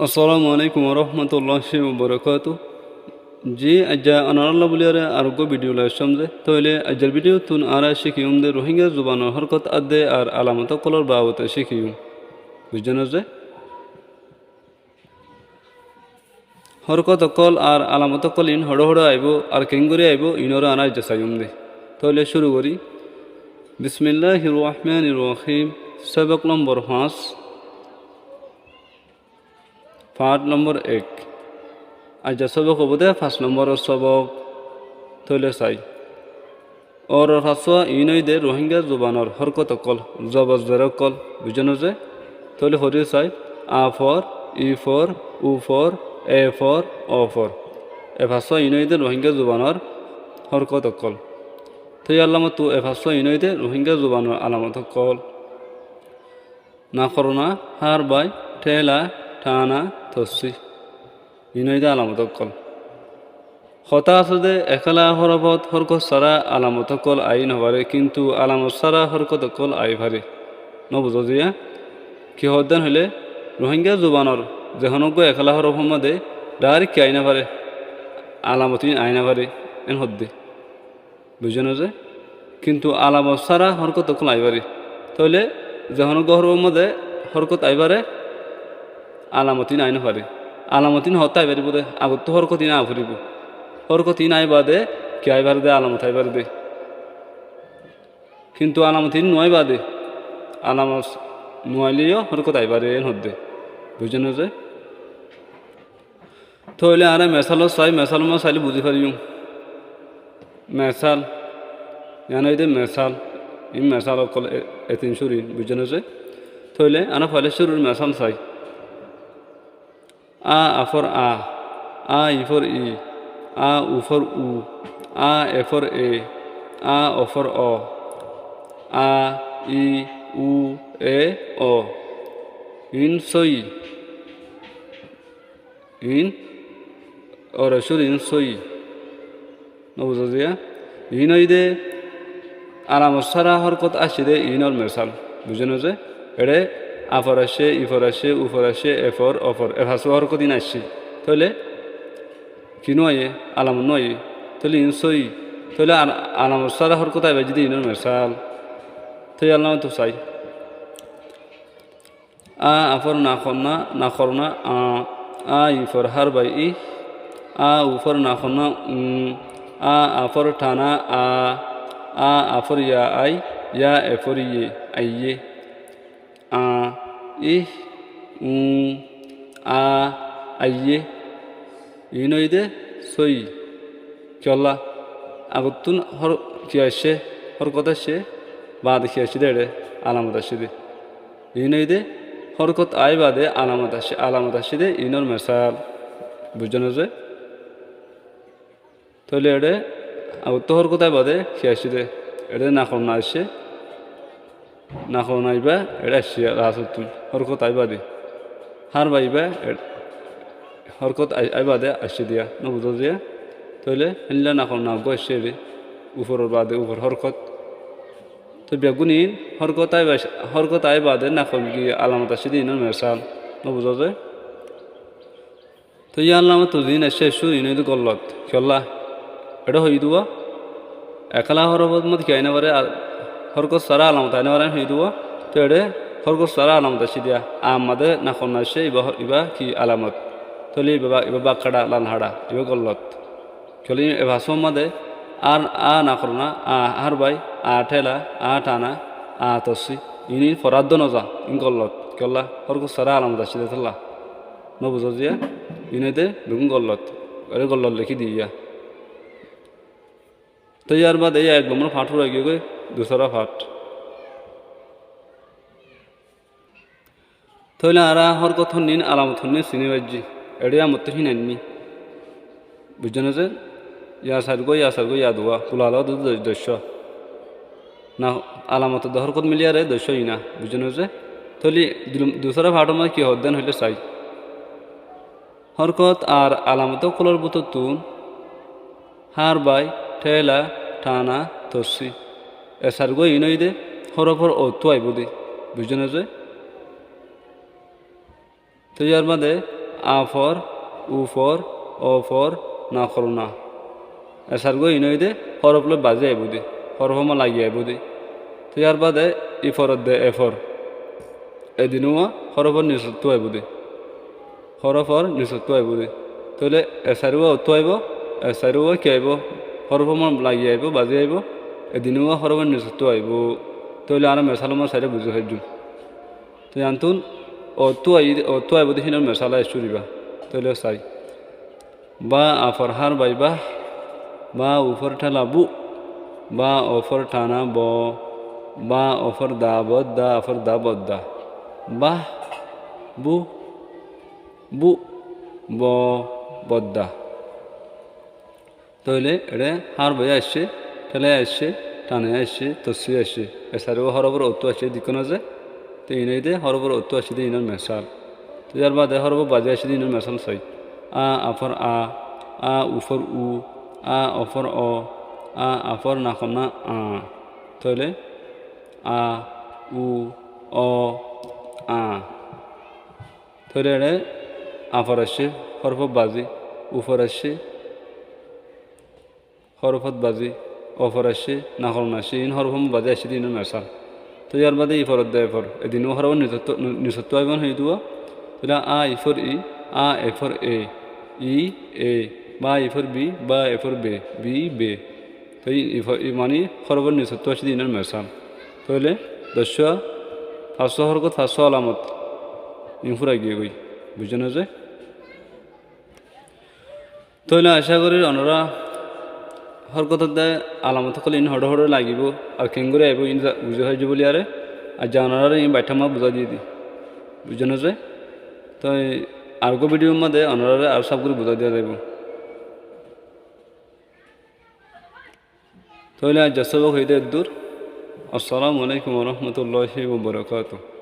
আসসালামু আলাইকুম রহমতুল্লাহি ওবরাকাতু। জি আজ্জা আনারাল্লাহ বলিয়ারে আরোগ্য ভিডিও লাইভ সমঝে তাহলে আজ্জার ভিডিও তুন আরা শিখিউম দে রোহিঙ্গা জুবান হরকত আদে আর আলামত কলর বাবতে শিখিউম বুঝছেন যে হরকত কল আর আলামত কল ইন হড় হড় আইব আর কেঙ্গুরি আইব ইনর আনা আজ্জা সাইম দে তাহলে শুরু করি। বিসমিল্লাহির রহমানির রহিম। সবক নম্বর 5 পাঠ নম্বর 1। আজ্জা সবক হব দে 5 নম্বরের সবক তৈলে চাই ওর ফাঁসোয়া ইনই দে রোহিঙ্গা জুবানর হরকত কল জবজের কল বুঝানো যে তৈলে হরি চাই আ ফর ই ফর উ ফর এ ফর অ ফর এ ফাঁসোয়া ইনই দে রোহিঙ্গা জুবানর হরকত কল তৈ আলামত তু এ ফাঁসোয়া ইনই দে রোহিঙ্গা জুবানর আলামত কল না করোনা হার বাই ঠেলা ঠানা থসি ইনই দে আলামত কল হতা আছে যে একলা হরফত হরকত সারা আলামত কল আই নভারে কিন্তু আলামত সারা হরকত কল আই ভারে নবুঝ জিয়া কি হদ্দান হইলে রোহিঙ্গা জুবানর যেহনজ্ঞ একলা হরফ মধ্যে ডাইরেক্ট কি আইনা পারে আলামতি আইনা পারে এন হদ্দে বুঝেন যে কিন্তু আলামত সারা হরকত কল আইবারে তাহলে যেহনজ্ঞ হরফ মধ্যে হরকত আইবারে আলামতিন আইনা পারে আলামতিন হত্যা আইবারি বোধে আগত তো হরকতিন আ ফুরিব হরকত ইন আই বাদে কি আইবার দে আলামত আইবার দে কিন্তু আলামত ইন নয় বাদে আলামত নয়লিও হরকত আইবারে এন হদ্দে বুঝছেন যে থইলে আরে মেসাল চাই মেসাল মা চাইলে বুঝি পারিম মেসাল জানো দে মেসাল ইন মেসাল অকল এতিন সুরি বুঝছেন যে থইলে আনা ফলে শুরুর মেসাল চাই আ আফর আ ই ফর ই আ উ ফর উ আ এ ফর এ আ অ ফর অ আ ই উ এ অ ইন সই ইন অরসুর ইন সই নবুঝ দিয়া ইন দে আলামত সারা হরকত আসে দে ইনর মেসাল বুঝেন যে এড়ে আফর আসে ইফর আসে উফর আসে এফর অফর এ ভাষা হরকত ইন আসছে তাহলে কি নয় আলামত নয় তাহলে ইনসই তাহলে আলামত সারা হরকত আইবা যদি ইনর মেসাল তাই আলামত তো চাই আ আফর না খরনা আ ইফর হার বাই ই আ উফর না খরনা আ আফর ঠানা আ আফর ইয়া আই ইয়া এফর ইয়ে আইয়ে আ ই আ আইয়ে ইনই দে সই চলা আগতুন হর কি আসে হরকত আসে বা দেখি আসে দে আলামত আসে দে ইনই দে হরকত আই বাদে আলামত আসে দে ইনর মেসাল বুঝছেন যে তাহলে এড়ে আগত হরকত আই বাদে কি আসে দে এড়ে না করোনা আসে না করোনা আইবা এড়ে আসে রাসতুন হরকত আই বাদে হার বাইবা হরকত আইবা দে আসে দিয়া নবুঝ দিয়া তাহলে হিল্লা না করোনা গো আসে রে উপরের বাদে উপর হরকত তো বেগুনি হরকত আই বাদে না কম কি আলামত আসে দিন মেসাল নবুঝ যে তো ইয়া আলামত তো দিন আসে সুর ইনই তো গল্লত খেলা এটা হই দুয়া একলা হরকত মত কি আইনা পারে হরকত সারা আলামত আইনা পারে হই দুয়া তো এড়ে হরকত সারা আলামত আসে দিয়া আমাদের না কম আসে ইবা কি আলামত তলি ইবা বাক্কাডা লালহাড়া ইবা গল্লত খেলি এ ভাষা মাদে আর না করোনা হার বাই ঠেলা টানা তসি ইনি ফরাদ্দ নজা ইন গল্লত কেলা হরকত সারা আলামত আসে দে থাল্লা নবুঝ জিয়া ইনেতে বেগুন গল্লত আরে গল্লত লিখি দিয়া তো ইয়ার বাদ এই এক নম্বর ফাট হয়ে গিয়ে দুসরা ফাট তৈলে আরা হরকত নিন আলামত নিন চিনি বাজি এড়ে আমার তো হিনাইনি বুঝছেন যে ইয়া সারগো ইয়া দোয়া কুলালো দস্য না আলামত হরকত মিলিয়ারে দস্য ইনা বুঝছেন যে তলি দুসরা ফাটের মধ্যে কি হদ্দান হইলে চাই হরকত আর আলামত কুলার বুত তুন হার বাই ঠেলা টানা তসি এ সারগো ইনই দে হরফর অতু আইব দে বুঝছেন যে তো ইয়ার বাদে আ ফর উ ফর অ ফর না করো না এসারগো ইনইদে হরফলে বাজে আইবুদি হরফমা লাগি আইবুদি তো ইয়ার বাদে ই ফরত দে এ ফর এদিনুয়া হরফর নিচত্ব আইবুদি হরফর নিচত্ব আইবুদি তাহলে এসারুয়া অত্য আইব এসারুয়া কি আইব হরফমা লাগি আইব বাজে আইব এদিনুয়া হরফর নিচত্ব আইব তাহলে আর মেসালমা সাইডে বুঝে হাইজুম তো জানতুন অত্য আইবুদি হিনার মেসালা এসুরিবা তাহলে চাই বা আফর হার বাইবা বা উফর ঠালা বু বা অফর ঠানা ব বা অফর দা বদ্দা অফর দা বদ্দা বা বু বু ব বদ্দা তাহলে এটা হার বই আসছে ঠেলে আসছে টানে আসছে তসি আসছে এছাড়াও হরবর অত্য আসছে দিকোনো যে তো ইনইদে হরবর অত্য আসছে দিয়ে ইনার মেসাল তো যার বাদে হরবর বাজে আসছে দিয়ে ইনার মেসাল চাই আফর আ উফর উ আ অফর অ আফর নাখনা তাহলে আ উ অ তাহলে এটা আফর আসছে হরফত বাজি উফর আসছে হরফত বাজি অফর আসছে নাখলন আসছে ইন হরফম বাজে আসছে দিন মেসাল তো ইয়ার বাদে ই ফরত দেয় ফর এদিনও হরফ নিচত্ব আইবন হয়ে দিব তাহলে ইফর এফর এ বা ইফর বি বা এফর বে বি বে তো মানে হরফর নিচত্ব আসছে দিনের মেসাল তাহলে দস্যা ফার্স্ট হরকত ফার্স্ট আলামত ইনফুরা গিয়ে গই বুঝে না যে তাহলে আশা করি অনরা হরকত দেয় আলামত সকল ইন হড় হড় লাগিব আর কেঙ্গুরে আইব ইন বুঝে হয়ে যাব আরে আর জানারা ইন বাইঠামা বুঝা দিয়ে দি বুঝে না যে তো আরগো ভিডিওর মধ্যে অনরা আর সব করে বুঝা দেওয়া যাইব তাহলে আজ যশোবক হইতে দূর আসসালামু আলাইকুম রহমতুল্লাহি ওয়া বারাকাতুহু